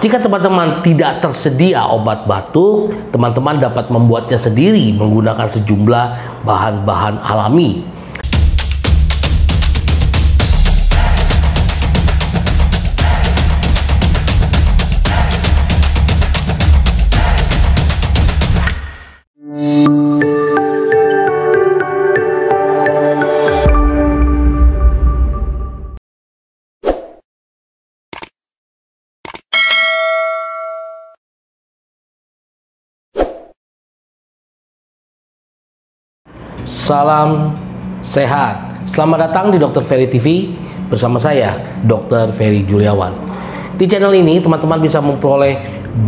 Jika teman-teman tidak tersedia obat batuk, teman-teman dapat membuatnya sendiri menggunakan sejumlah bahan-bahan alami. Salam sehat. Selamat datang di Dr. Ferry TV bersama saya, Dr. Ferry Juliawan. Di channel ini teman-teman bisa memperoleh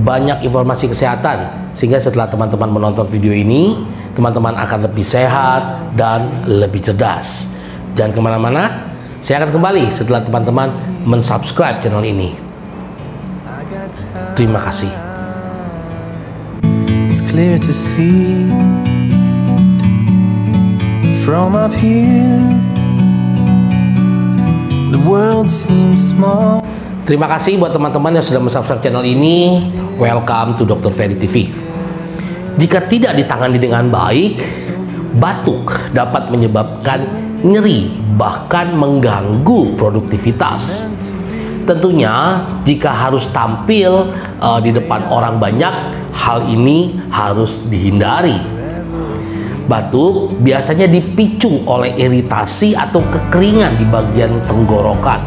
banyak informasi kesehatan, sehingga setelah teman-teman menonton video ini, teman-teman akan lebih sehat dan lebih cerdas. Jangan kemana-mana, saya akan kembali setelah teman-teman mensubscribe channel ini. Terima kasih. It's clear to see from up here, the world seems small. Terima kasih buat teman-teman yang sudah mensubscribe channel ini. Welcome to Dr. Ferry TV. Jika tidak ditangani dengan baik, batuk dapat menyebabkan nyeri, bahkan mengganggu produktivitas. Tentunya jika harus tampil di depan orang banyak, hal ini harus dihindari. Batuk biasanya dipicu oleh iritasi atau kekeringan di bagian tenggorokan.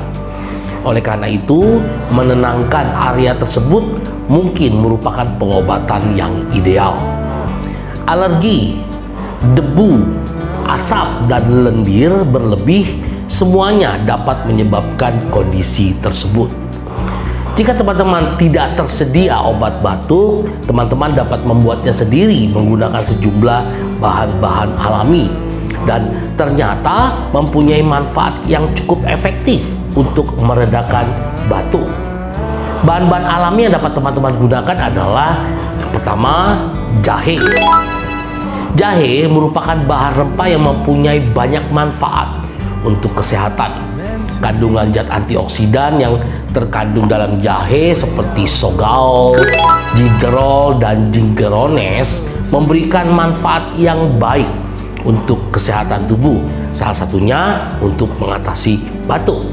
Oleh karena itu, menenangkan area tersebut mungkin merupakan pengobatan yang ideal. Alergi, debu, asap, dan lendir berlebih semuanya dapat menyebabkan kondisi tersebut. Jika teman-teman tidak tersedia obat batuk, teman-teman dapat membuatnya sendiri menggunakan sejumlah bahan-bahan alami dan ternyata mempunyai manfaat yang cukup efektif untuk meredakan batuk. Bahan-bahan alami yang dapat teman-teman gunakan adalah yang pertama, jahe. Jahe merupakan bahan rempah yang mempunyai banyak manfaat untuk kesehatan. Kandungan zat antioksidan yang terkandung dalam jahe seperti sogal, gingerol, dan gingerones memberikan manfaat yang baik untuk kesehatan tubuh, salah satunya untuk mengatasi batuk.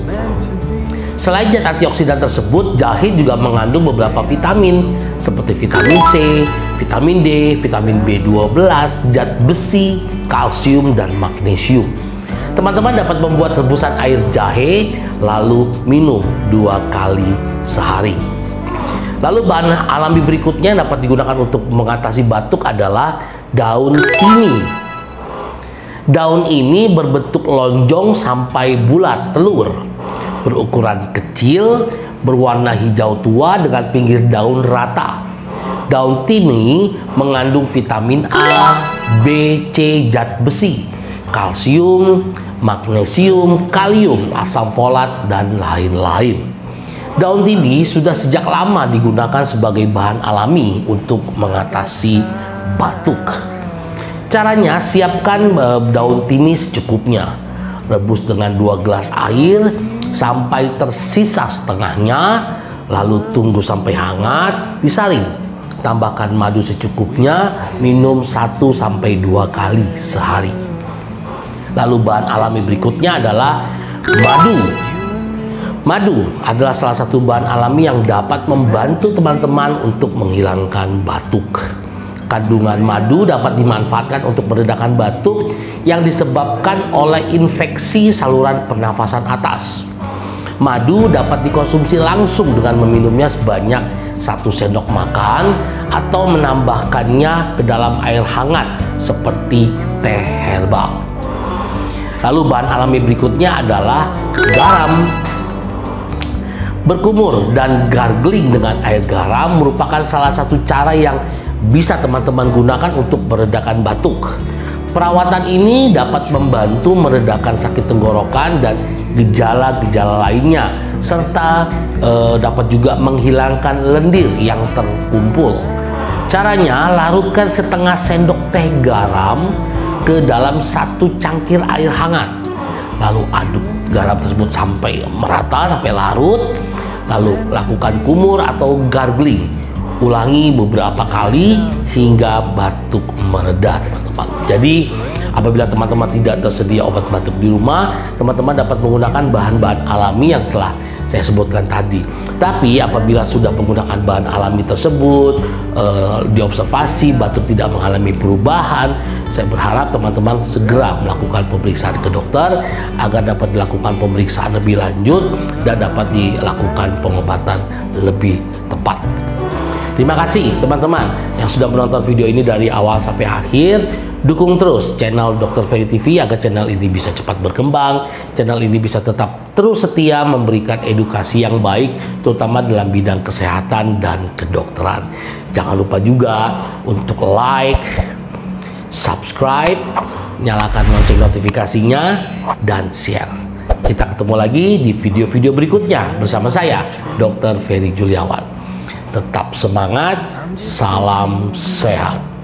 Selain zat antioksidan tersebut, jahe juga mengandung beberapa vitamin seperti vitamin C, vitamin D, vitamin B12, zat besi, kalsium, dan magnesium. Teman-teman dapat membuat rebusan air jahe lalu minum 2 kali sehari. Lalu bahan alami berikutnya yang dapat digunakan untuk mengatasi batuk adalah daun timi. Daun ini berbentuk lonjong sampai bulat telur, berukuran kecil, berwarna hijau tua dengan pinggir daun rata. Daun timi mengandung vitamin A, B, C, zat besi, kalsium, magnesium, kalium, asam folat, dan lain-lain. Daun timi sudah sejak lama digunakan sebagai bahan alami untuk mengatasi batuk. Caranya, siapkan daun timi secukupnya. Rebus dengan 2 gelas air sampai tersisa setengahnya, lalu tunggu sampai hangat, disaring. Tambahkan madu secukupnya, minum 1-2 kali sehari. Lalu bahan alami berikutnya adalah madu. Madu adalah salah satu bahan alami yang dapat membantu teman-teman untuk menghilangkan batuk. Kandungan madu dapat dimanfaatkan untuk meredakan batuk yang disebabkan oleh infeksi saluran pernafasan atas. Madu dapat dikonsumsi langsung dengan meminumnya sebanyak 1 sendok makan atau menambahkannya ke dalam air hangat seperti teh herbal. Lalu bahan alami berikutnya adalah garam. Berkumur dan gargling dengan air garam merupakan salah satu cara yang bisa teman-teman gunakan untuk meredakan batuk. Perawatan ini dapat membantu meredakan sakit tenggorokan dan gejala-gejala lainnya, serta dapat juga menghilangkan lendir yang terkumpul. Caranya, larutkan setengah sendok teh garam ke dalam 1 cangkir air hangat. Lalu aduk garam tersebut sampai merata, sampai larut. Lalu lakukan kumur atau gargling. Ulangi beberapa kali hingga batuk mereda, teman-teman. Jadi apabila teman-teman tidak tersedia obat batuk di rumah, teman-teman dapat menggunakan bahan-bahan alami yang telah saya sebutkan tadi. Tapi apabila sudah menggunakan bahan alami tersebut, diobservasi batuk tidak mengalami perubahan, saya berharap teman-teman segera melakukan pemeriksaan ke dokter agar dapat dilakukan pemeriksaan lebih lanjut dan dapat dilakukan pengobatan lebih tepat. Terima kasih teman-teman yang sudah menonton video ini dari awal sampai akhir. Dukung terus channel Dr. Ferry TV agar channel ini bisa cepat berkembang, channel ini bisa tetap terus setia memberikan edukasi yang baik, terutama dalam bidang kesehatan dan kedokteran. Jangan lupa juga untuk like, subscribe, nyalakan lonceng notifikasinya, dan share. Kita ketemu lagi di video-video berikutnya bersama saya, Dr. Ferry Juliawan. Tetap semangat, salam sehat.